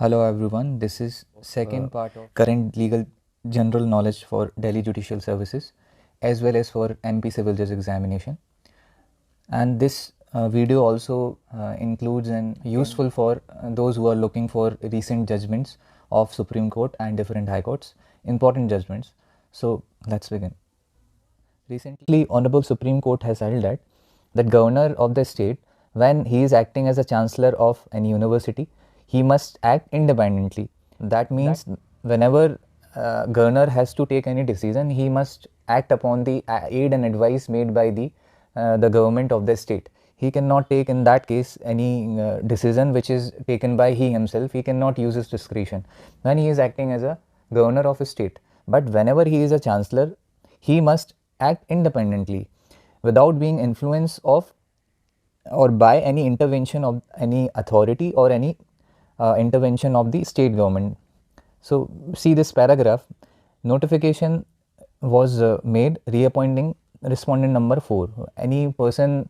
Hello everyone, this is second part of current legal general knowledge for Delhi Judicial Services as well as for MP Civil Judge examination. And this video also includes and useful for those who are looking for recent judgments of Supreme Court and different high courts, important judgments. So let's begin. Recently, Honorable Supreme Court has held that the governor of the state, when he is acting as a chancellor of any university, he must act independently. That means whenever governor has to take any decision, he must act upon the aid and advice made by the government of the state. He cannot take in that case any decision which is taken by he himself. He cannot use his discretion when he is acting as a governor of a state. But whenever he is a chancellor, he must act independently without being influenced of or by any intervention of any authority or any intervention of the state government. So see this paragraph. Notification was made reappointing respondent number 4. Any person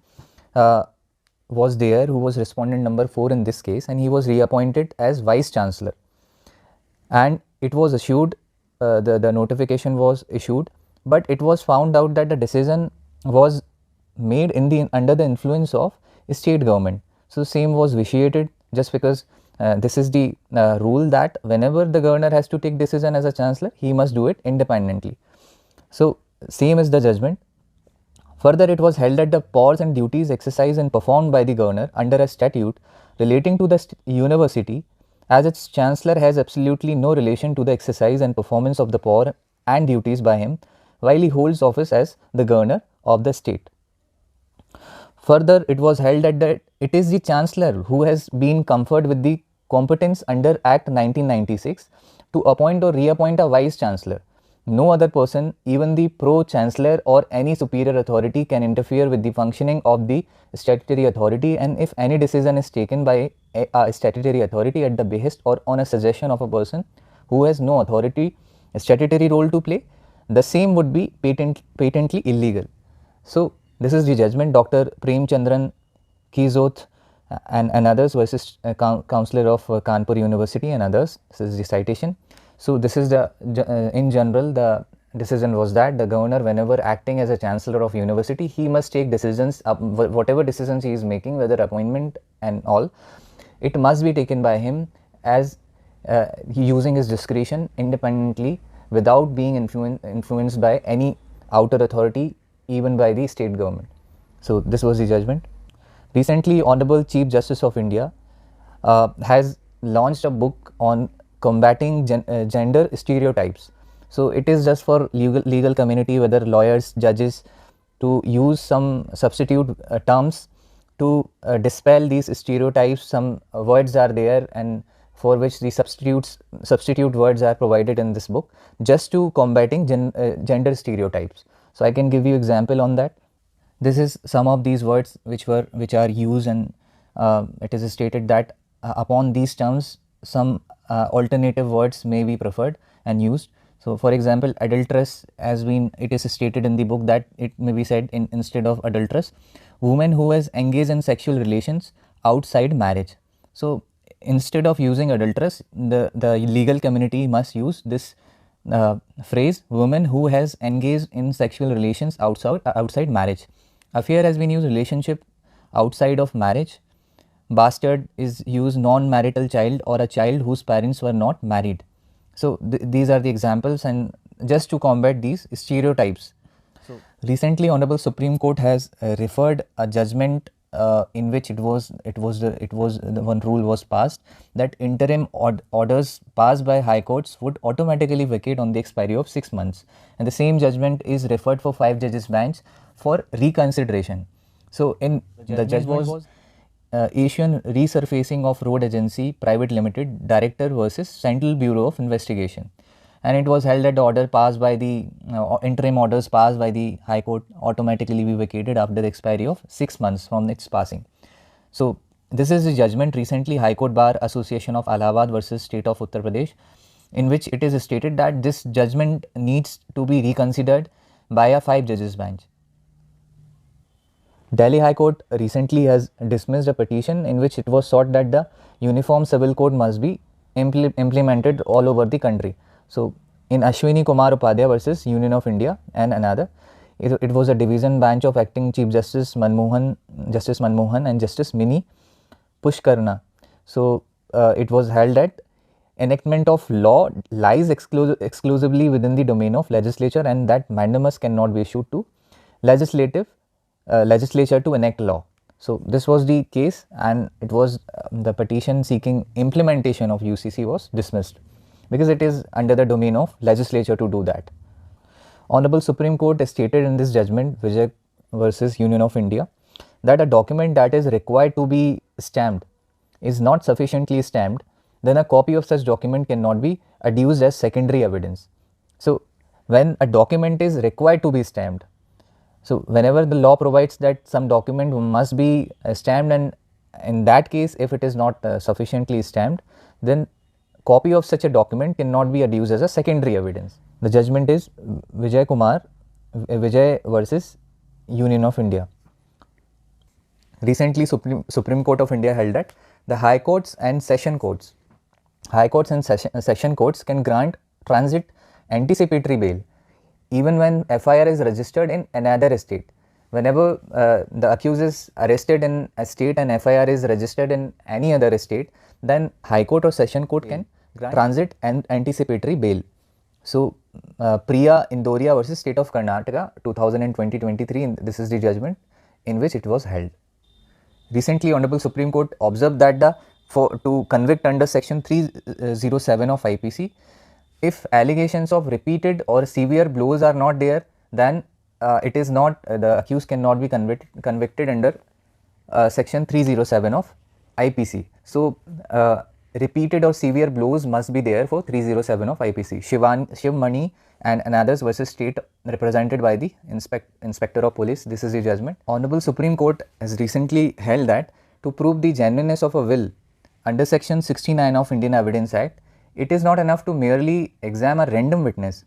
was there who was respondent number 4 in this case, and he was reappointed as vice chancellor, and it was issued, the notification was issued, but it was found out that the decision was made in the under the influence of state government. So same was vitiated, just because this is the rule that whenever the governor has to take decision as a chancellor, he must do it independently. So same is the judgment. Further, it was held that the powers and duties exercised and performed by the governor under a statute relating to the university as its chancellor has absolutely no relation to the exercise and performance of the power and duties by him while he holds office as the governor of the state. Further, it was held that it is the chancellor who has been conferred with the competence under Act 1996 to appoint or reappoint a vice chancellor. No other person, even the pro-chancellor or any superior authority, can interfere with the functioning of the statutory authority, and if any decision is taken by a statutory authority at the behest or on a suggestion of a person who has no authority, statutory role to play, the same would be patently illegal. So this is the judgment. Dr. Prem Chandran Kizoth and others versus Counselor of Kanpur University and others. This is the citation. So this is the in general the decision was that the governor, whenever acting as a chancellor of university, he must take decisions, whatever decisions he is making, whether appointment and all, it must be taken by him as using his discretion independently without being influenced by any outer authority, even by the state government. So this was the judgment. Recently, Honorable Chief Justice of India has launched a book on combating gender stereotypes. So it is just for legal community, whether lawyers, judges, to use some substitute terms to dispel these stereotypes. Some words are there and for which the substitute words are provided in this book, just to combating gender stereotypes. So I can give you example on that. This is some of these words which are used, and it is stated that upon these terms some alternative words may be preferred and used. So for example, adulteress it is stated in the book that it may be said instead of adulteress, woman who has engaged in sexual relations outside marriage. So instead of using adulteress, the legal community must use this phrase, woman who has engaged in sexual relations outside marriage. Affair has been used, relationship outside of marriage. Bastard is used, non-marital child or a child whose parents were not married. So these are the examples, and just to combat these stereotypes. So recently, Honorable Supreme Court has referred a judgment in which the one rule was passed that interim orders passed by high courts would automatically vacate on the expiry of 6 months, and the same judgment is referred for 5 judges bench for reconsideration. So in the judge was Asian Resurfacing of Road Agency Private Limited Director versus Central Bureau of Investigation, and it was held that the order passed by the interim orders passed by the High Court automatically be vacated after the expiry of 6 months from its passing. So this is the judgment. Recently, High Court Bar Association of Allahabad versus State of Uttar Pradesh, in which it is stated that this judgment needs to be reconsidered by a 5 judges bench. Delhi High Court recently has dismissed a petition in which it was sought that the Uniform Civil Code must be implemented all over the country. So in Ashwini Kumar Upadhyay versus Union of India and another, it was a division bench of acting Chief Justice Manmohan and Justice Mini Pushkarna. So it was held that enactment of law lies exclusively within the domain of legislature, and that mandamus cannot be issued to legislature to enact law. So this was the case, and it was the petition seeking implementation of UCC was dismissed because it is under the domain of legislature to do that. Honorable Supreme Court has stated in this judgment, Vijay versus Union of India, that a document that is required to be stamped is not sufficiently stamped, then a copy of such document cannot be adduced as secondary evidence. So when a document is required to be stamped, so whenever the law provides that some document must be stamped, and in that case if it is not sufficiently stamped, then copy of such a document cannot be adduced as a secondary evidence. The judgment is Vijay versus Union of India. Recently, Supreme Court of India held that the High Courts and Session Courts can grant transit anticipatory bail even when FIR is registered in another state. Whenever the accused is arrested in a state and FIR is registered in any other state, then High Court or Session Court can grant transit and anticipatory bail. So Priya Indoria versus State of Karnataka 2020-23, this is the judgment in which it was held. Recently, Honorable Supreme Court observed that to convict under Section 307 of IPC, if allegations of repeated or severe blows are not there, then it is not, the accused cannot be convicted under Section 307 of IPC. So repeated or severe blows must be there for 307 of IPC. Shiv Mani and others versus state represented by the Inspector of Police. This is the judgment. Honorable Supreme Court has recently held that to prove the genuineness of a will under Section 69 of Indian Evidence Act, it is not enough to merely examine a random witness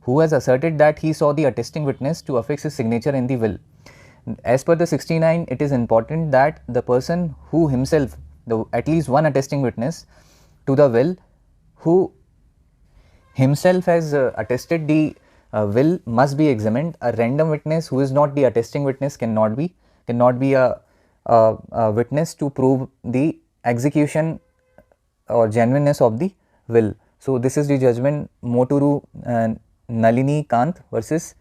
who has asserted that he saw the attesting witness to affix his signature in the will. As per the 69, it is important that the person who himself, at least one attesting witness to the will, who himself has attested the will must be examined. A random witness who is not the attesting witness cannot be a witness to prove the execution or genuineness of the will. So this is the judgment Moturu Nalini Kant versus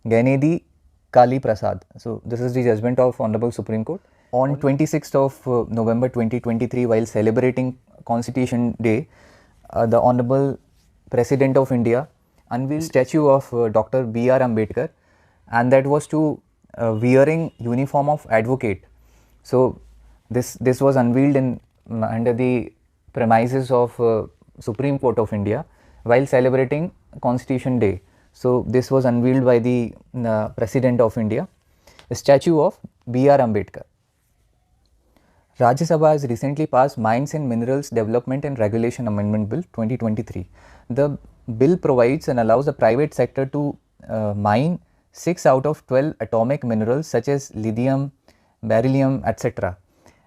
Ganedi Kali Prasad. So this is the judgment of Honorable Supreme Court. On 26th of November 2023, while celebrating Constitution Day, the Honorable President of India unveiled statue of Dr. B.R. Ambedkar, and that was to wearing uniform of advocate. So this was unveiled in under the premises of Supreme Court of India while celebrating Constitution Day. So this was unveiled by the President of India, a statue of B.R. Ambedkar. Rajya Sabha has recently passed Mines and Minerals Development and Regulation Amendment Bill 2023. The bill provides and allows the private sector to mine 6 out of 12 atomic minerals such as lithium, beryllium, etc.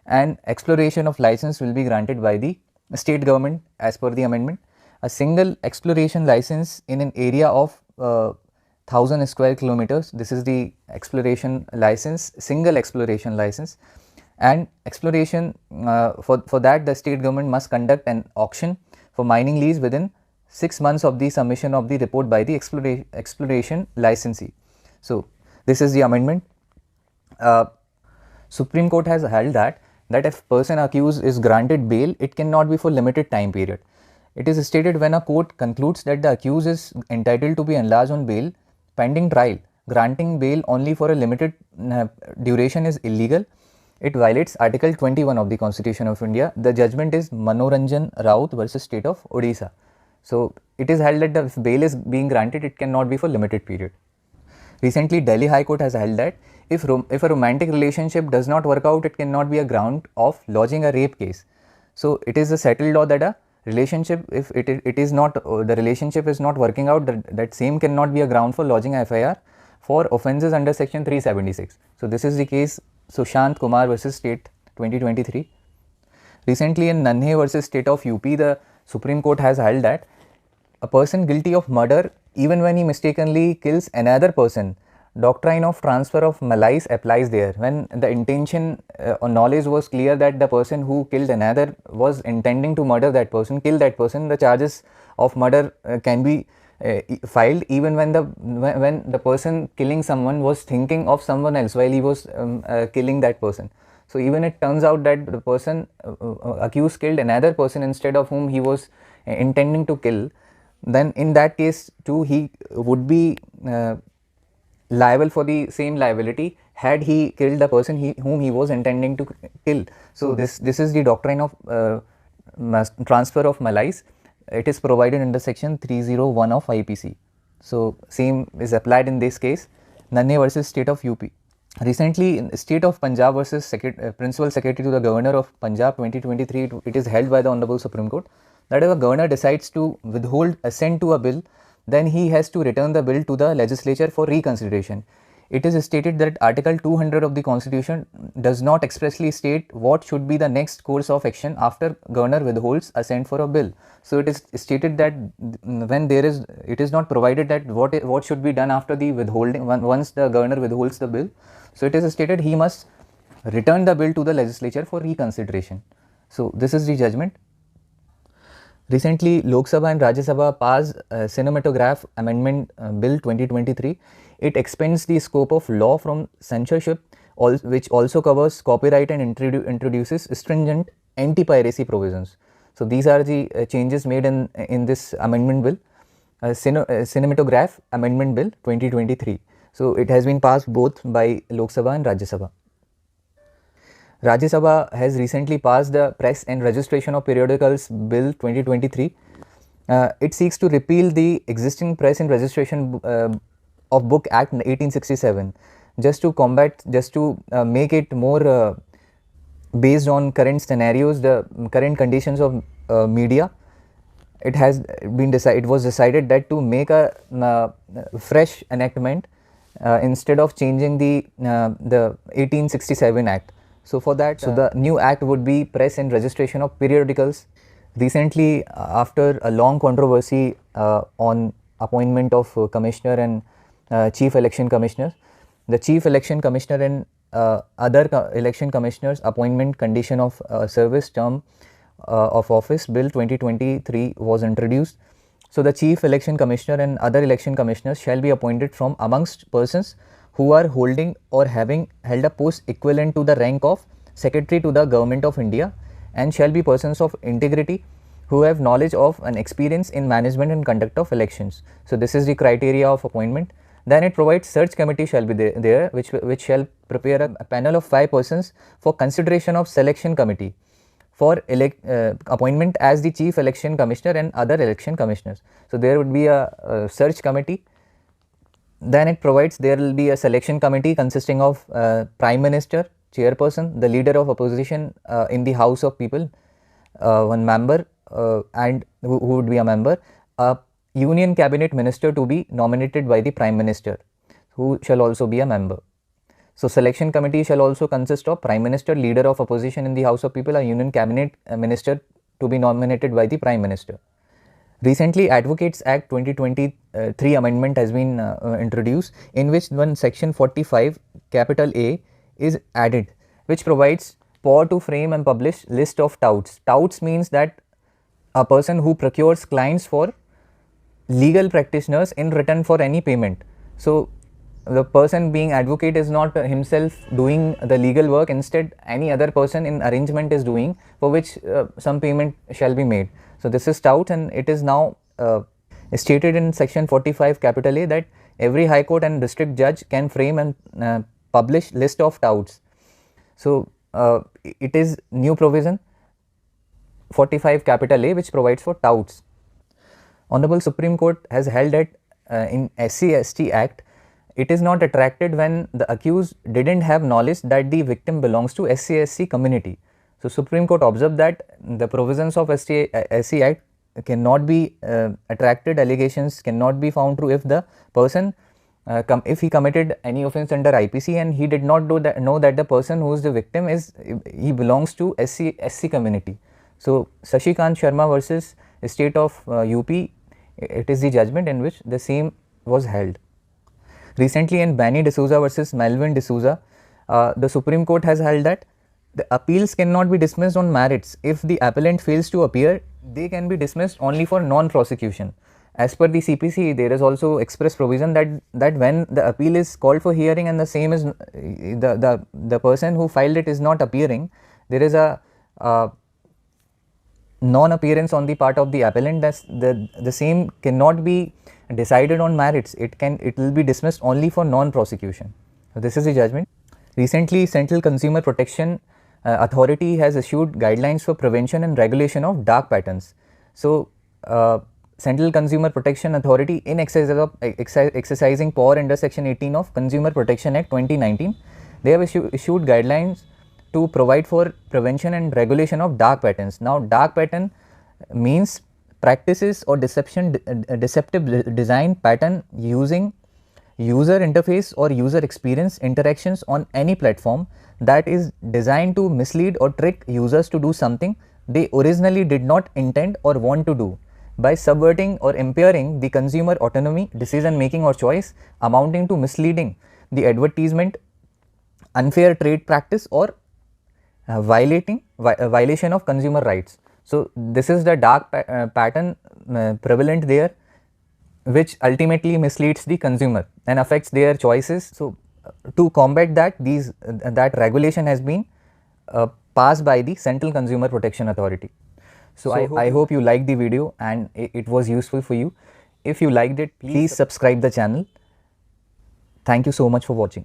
And exploration of license will be granted by the state government as per the amendment. A single exploration license in an area of 1000 square kilometers, this is the exploration license, single exploration license, and exploration for that the state government must conduct an auction for mining lease within 6 months of the submission of the report by the exploration licensee. So this is the amendment. Supreme Court has held that if person accused is granted bail, it cannot be for limited time period. It is stated when a court concludes that the accused is entitled to be enlarged on bail pending trial, granting bail only for a limited duration is illegal. It violates Article 21 of the Constitution of India. The judgment is Manoranjan Raut versus State of Odisha. So it is held that if bail is being granted, it cannot be for limited period. Recently, Delhi High Court has held that if a romantic relationship does not work out, it cannot be a ground of lodging a rape case. So it is a settled law that a relationship, if it is not, the relationship is not working out, that same cannot be a ground for lodging a FIR for offences under Section 376. So this is the case Sushant Kumar versus State 2023. Recently in Nanhe versus State of UP, the Supreme Court has held that a person guilty of murder, even when he mistakenly kills another person, doctrine of transfer of malice applies there. When the intention or knowledge was clear that the person who killed another was intending to murder that person, kill that person, the charges of murder can be filed even when the person killing someone was thinking of someone else while he was killing that person. So even it turns out that the person accused killed another person instead of whom he was intending to kill, then in that case too he would be liable for the same liability had he killed the person whom he was intending to kill. So this is the doctrine of transfer of malice. It is provided under section 301 of IPC. So same is applied in this case. Nanne versus State of UP. Recently, in State of Punjab versus Principal Secretary to the Governor of Punjab 2023, it is held by the Honorable Supreme Court that if a governor decides to withhold assent to a bill, then he has to return the bill to the legislature for reconsideration. It is stated that Article 200 of the Constitution does not expressly state what should be the next course of action after governor withholds assent for a bill. So it is stated that when it is not provided that what should be done after the withholding once the governor withholds the bill. So it is stated he must return the bill to the legislature for reconsideration. So this is the judgment. Recently, Lok Sabha and Rajya Sabha passed Cinematograph Amendment Bill 2023. It expands the scope of law from censorship, which also covers copyright and introduces stringent anti-piracy provisions. So these are the changes made in this amendment bill, Cinematograph Amendment Bill 2023. So it has been passed both by Lok Sabha and Rajya Sabha. Rajya Sabha has recently passed the Press and Registration of Periodicals Bill 2023. It seeks to repeal the existing Press and Registration of Book Act 1867 just to make it more based on current scenarios, the current conditions of media. It was decided that to make a fresh enactment instead of changing the 1867 Act. So for that, the new act would be Press and Registration of Periodicals. Recently, after a long controversy on appointment of commissioner and chief election commissioners, the chief election commissioner and other election commissioners appointment condition of service term of office bill 2023 was introduced. So the chief election commissioner and other election commissioners shall be appointed from amongst persons who are holding or having held a post equivalent to the rank of Secretary to the Government of India, and shall be persons of integrity who have knowledge of and experience in management and conduct of elections. So this is the criteria of appointment. Then it provides search committee shall be there which shall prepare a panel of 5 persons for consideration of selection committee for appointment as the chief election commissioner and other election commissioners. So there would be a search committee. Then it provides there will be a selection committee consisting of Prime Minister, Chairperson, the Leader of Opposition in the House of People, one member and who would be a member, a Union Cabinet Minister to be nominated by the Prime Minister, who shall also be a member. So selection committee shall also consist of Prime Minister, Leader of Opposition in the House of People, a Union Cabinet Minister to be nominated by the Prime Minister. Recently, Advocates Act 2023 amendment has been introduced, in which one section 45 capital A is added, which provides power to frame and publish list of touts. Touts means that a person who procures clients for legal practitioners in return for any payment. So the person being advocate is not himself doing the legal work, instead any other person in arrangement is doing, for which some payment shall be made. So this is tout, and it is now stated in section 45 capital A that every High Court and district judge can frame and publish list of touts. So it is new provision 45 capital A which provides for touts. Honorable Supreme Court has held that in SC/ST Act, it is not attracted when the accused didn't have knowledge that the victim belongs to SC/ST community. So Supreme Court observed that the provisions of SC Act cannot be attracted, allegations cannot be found true if the person if he committed any offence under IPC and he did not know that the person who is the victim he belongs to SC community. So Sashikant Sharma versus state of UP, it is the judgment in which the same was held. Recently in Bani D'Souza versus Melvin D'Souza, the Supreme Court has held that the appeals cannot be dismissed on merits. If the appellant fails to appear, they can be dismissed only for non-prosecution. As per the CPC, there is also express provision that when the appeal is called for hearing and the same is the person who filed it is not appearing, there is a non-appearance on the part of the appellant. That the same cannot be decided on merits. It will be dismissed only for non-prosecution. So this is the judgment. Recently, Central Consumer Protection Authority has issued guidelines for prevention and regulation of dark patterns. So Central Consumer Protection Authority, in exercising power under Section 18 of Consumer Protection Act 2019, they have issued guidelines to provide for prevention and regulation of dark patterns. Now, dark pattern means practices or deceptive design pattern using user interface or user experience interactions on any platform that is designed to mislead or trick users to do something they originally did not intend or want to do, by subverting or impairing the consumer autonomy, decision making or choice, amounting to misleading the advertisement, unfair trade practice, or violation of consumer rights. So this is the dark pattern prevalent there, which ultimately misleads the consumer and affects their choices. So to combat that, that regulation has been passed by the Central Consumer Protection Authority. So I hope you liked the video and it was useful for you. If you liked it, please subscribe the channel. Thank you so much for watching.